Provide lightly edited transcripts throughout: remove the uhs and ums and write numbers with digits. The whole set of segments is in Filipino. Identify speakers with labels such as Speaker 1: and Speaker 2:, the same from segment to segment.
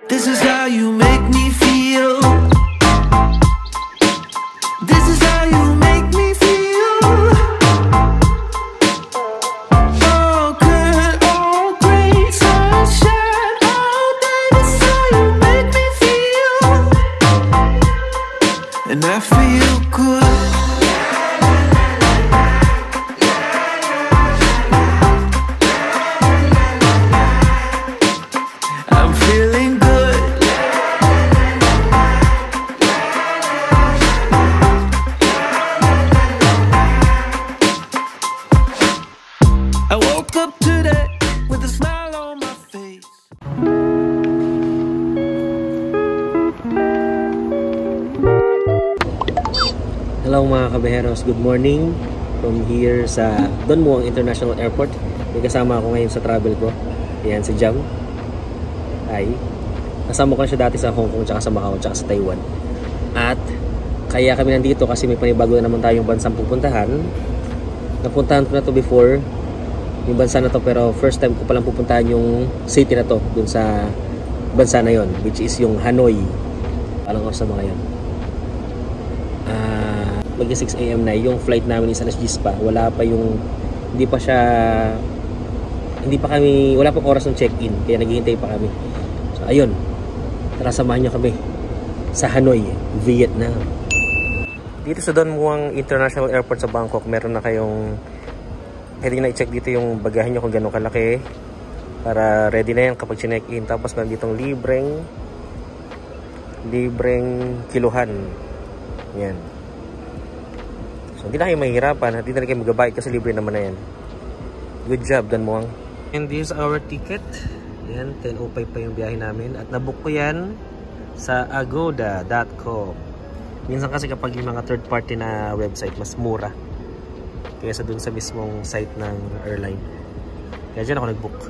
Speaker 1: This is how you make me feel. This is how you make me feel. All good, all great, sunshine all day. This is how you make me feel. And I feel good. I'm feeling good. I woke up today with a smile on my face.
Speaker 2: Hello mga kabeheros, good morning from here sa Don Muang International Airport. May kasama ako ngayon sa travel ko. Ayan si Jam. Hi. Kasama ko siya dati sa Hong Kong, tsaka sa Macau, tsaka sa Taiwan. At kaya kami nandito kasi may panibago na naman tayong bansang pupuntahan. Napuntahan ko na to before yung bansa na to, pero first time ko palang pupuntahan yung city na to dun sa bansa na yon, which is yung Hanoi. Alam ko sa mga yan. Mag 6 AM na yung flight namin is alas 10 pa. Wala pa yung wala pang oras ng check-in, kaya naghihintay pa kami. So ayun, tara samahan niyo kami sa Hanoi, Vietnam. Dito sa Don Muang International Airport sa Bangkok, meron na kayong pwede na i-check dito yung bagahe nyo kung gano'ng kalaki, para ready na yan kapag check-in. Tapos meron ditong libreng kiluhan. Yan. So hindi na kayo mahihirapan, hindi na kayo magabayad kasi libre naman na yan. Good job, Don Muang. And this is our ticket. Yan, 10:05 pa yung biyahe namin. At nabook ko yan sa agoda.com. Minsan kasi kapag yung mga third party na website, mas mura kaysa dun sa mismong site ng airline. Kaya dyan ako nag-book.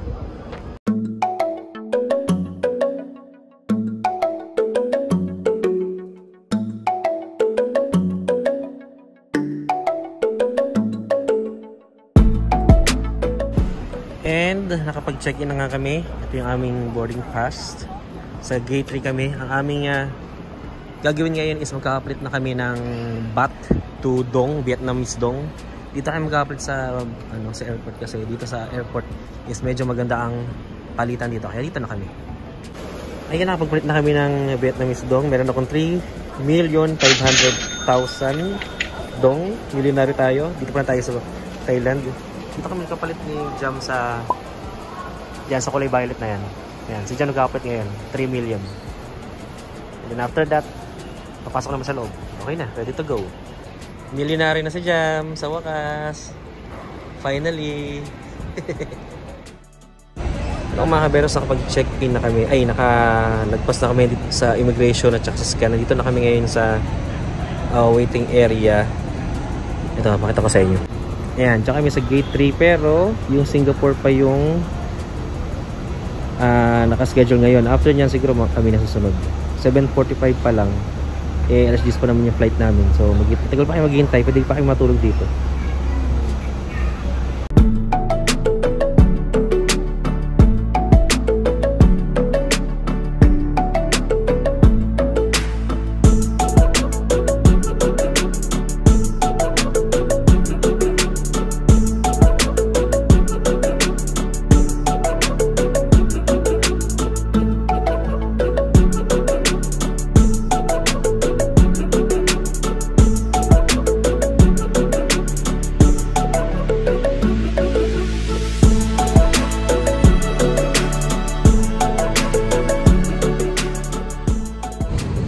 Speaker 2: And nakapag-check-in na nga kami. Ito yung aming boarding pass. Sa gate 3 kami. Ang aming gagawin ngayon is magka-update na kami ng baht to dong, Vietnamese dong. Dito kami mag-update sa airport kasi dito sa airport is medyo maganda ang palitan dito. Kaya dito na kami. Ayun, nakapag-update na kami ng Vietnamese dong. Meron akong 3,500,000 dong. Millionaire tayo. Dito pa na tayo sa Thailand. Dito kami nagkapalit ni Jam sa yan, sa kulay violet na yan. Yan, si Jam nagkapalit ngayon 3 million. And then after that, papasok naman sa loob. Okay na, ready to go. Millionaire na si Jam sa wakas. Finally. Hello mga kaberos, nakapag-check-in na kami. Ay, nagpas na kami dito sa immigration at saka sa scan. Dito na kami ngayon sa waiting area. Ito, pakita ko sa inyo. Ayan, tsaka kami sa gate 3, pero yung Singapore pa yung nakaschedule ngayon. After nyan siguro kami nasusunod. 7:45 pa lang. Alas 10 pa naman yung flight namin. So tagal pa kayo maghihintay. Pwede pa kayo matulog dito.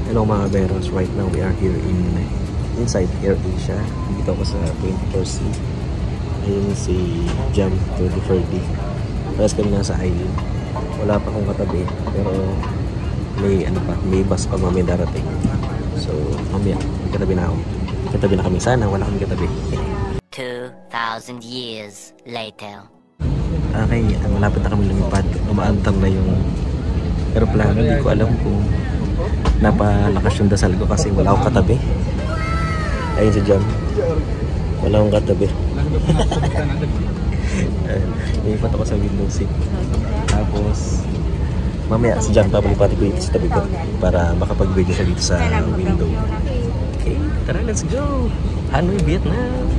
Speaker 2: Hello mga beros, right now we are here inside AirAsia. Dito ako sa 24C. Ayun si Jam 24D. Tapos kami nasa island. Wala pa akong katabi, pero may bus pa mamaya darating. So mamaya katabi na ako. Katabi na kami, sana wala kami katabi.
Speaker 3: 2,000 years later.
Speaker 2: Okay, malapit na kami lumipad. Umaantar na yung aeroplano. Hindi ko alam kung napalakas yung dasal ko kasi wala akong katabi. Ayun si Jam, wala akong katabi. Ilipat ako sa window seat. Tapos Mamaya si John papalipati ko dito sa tabi ko para makapag-video siya dito sa window. Okay, tara, let's go! Hanoi, Vietnam!